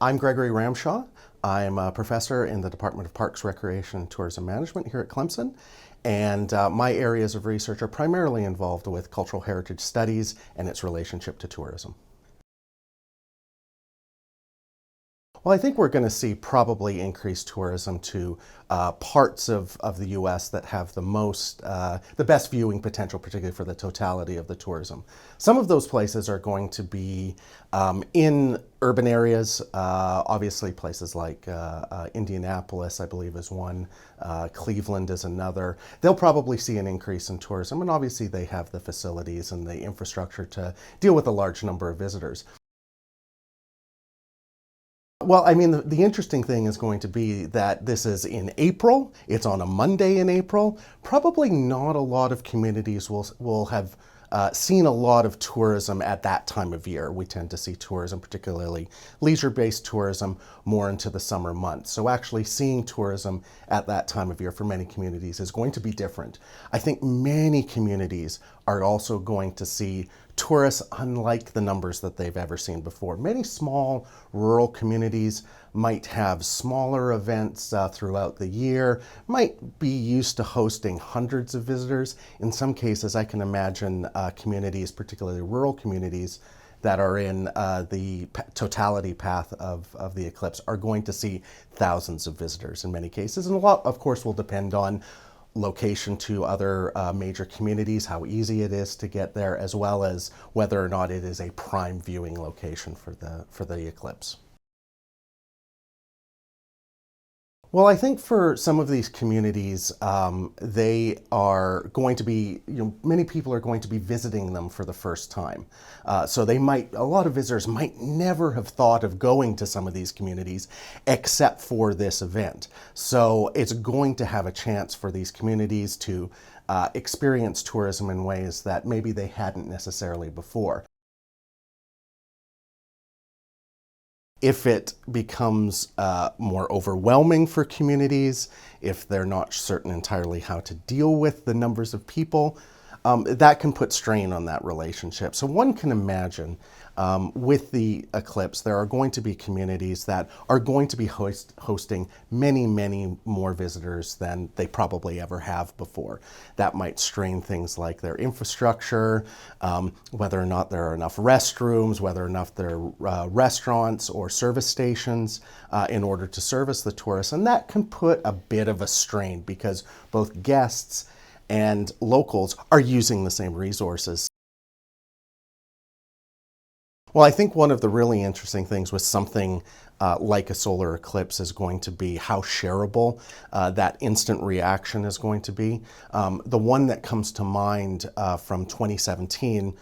I'm Gregory Ramshaw. I'm a professor in the Department of Parks, Recreation, and Tourism Management here at Clemson. And my areas of research are primarily involved with cultural heritage studies and its relationship to tourism. Well, I think we're going to see probably increased tourism to parts of the U.S. that have the best viewing potential, particularly for the totality of the tourism. Some of those places are going to be in urban areas, obviously places like Indianapolis, I believe, is one. Cleveland is another. They'll probably see an increase in tourism, and obviously they have the facilities and the infrastructure to deal with a large number of visitors. Well, I mean, the interesting thing is going to be that this is in April. It's on a Monday in April. Probably not a lot of communities will have seen a lot of tourism at that time of year. We tend to see tourism, particularly leisure-based tourism, more into the summer months. So actually seeing tourism at that time of year for many communities is going to be different. I think many communities are also going to see tourists unlike the numbers that they've ever seen before. Many small rural communities might have smaller events throughout the year, might be used to hosting hundreds of visitors. In some cases, I can imagine communities, particularly rural communities, that are in the totality path of the eclipse are going to see thousands of visitors in many cases. And a lot, of course, will depend on location to other major communities, how easy it is to get there, as well as whether or not it is a prime viewing location for the eclipse. Well, I think for some of these communities, they are going to be, many people are going to be visiting them for the first time. So a lot of visitors might never have thought of going to some of these communities except for this event. So it's going to have a chance for these communities to experience tourism in ways that maybe they hadn't necessarily before. If it becomes more overwhelming for communities, if they're not certain entirely how to deal with the numbers of people, that can put strain on that relationship. So one can imagine with the eclipse, there are going to be communities that are going to be hosting many, many more visitors than they probably ever have before. That might strain things like their infrastructure, whether or not there are enough restrooms, whether or not there are restaurants or service stations in order to service the tourists. And that can put a bit of a strain because both guests and locals are using the same resources. Well, I think one of the really interesting things with something like a solar eclipse is going to be how shareable that instant reaction is going to be. The one that comes to mind from 2017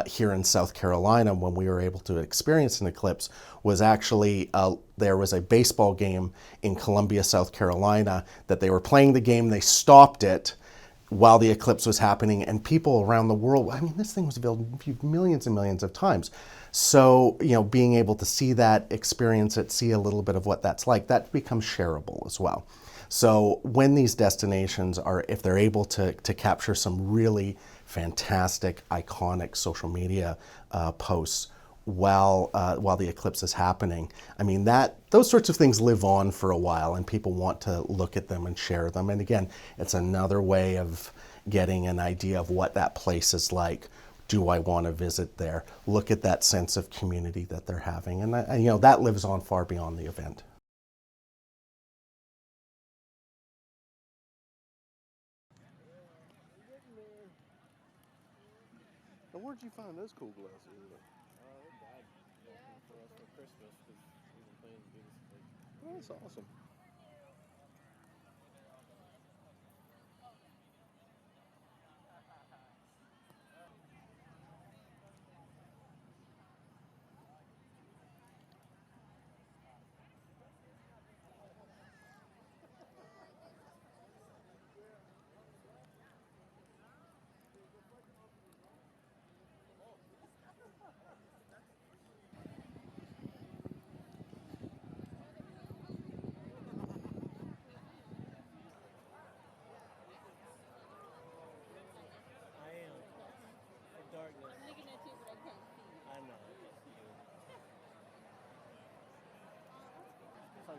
here in South Carolina when we were able to experience an eclipse was actually there was a baseball game in Columbia, South Carolina that they were playing the game, they stopped it while the eclipse was happening, and people around the world, I mean, this thing was viewed millions and millions of times. So, being able to see that, experience it, see a little bit of what that's like, that becomes shareable as well. So when these destinations are, if they're able to capture some really fantastic, iconic social media posts while the eclipse is happening, I mean, those sorts of things live on for a while and people want to look at them and share them. And again, it's another way of getting an idea of what that place is like. Do I want to visit there? Look at that sense of community that they're having. And that lives on far beyond the event. Now, where'd you find those cool glasses? Dad bought them for us for Christmas because we've been planning to do this for Oh, years. that's awesome.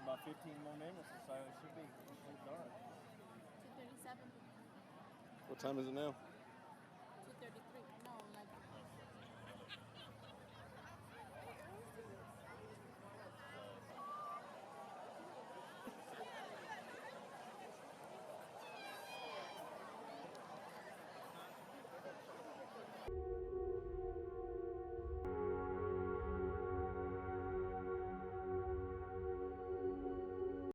about 15 more minutes, so it should be dark. 2:37. What time is it now?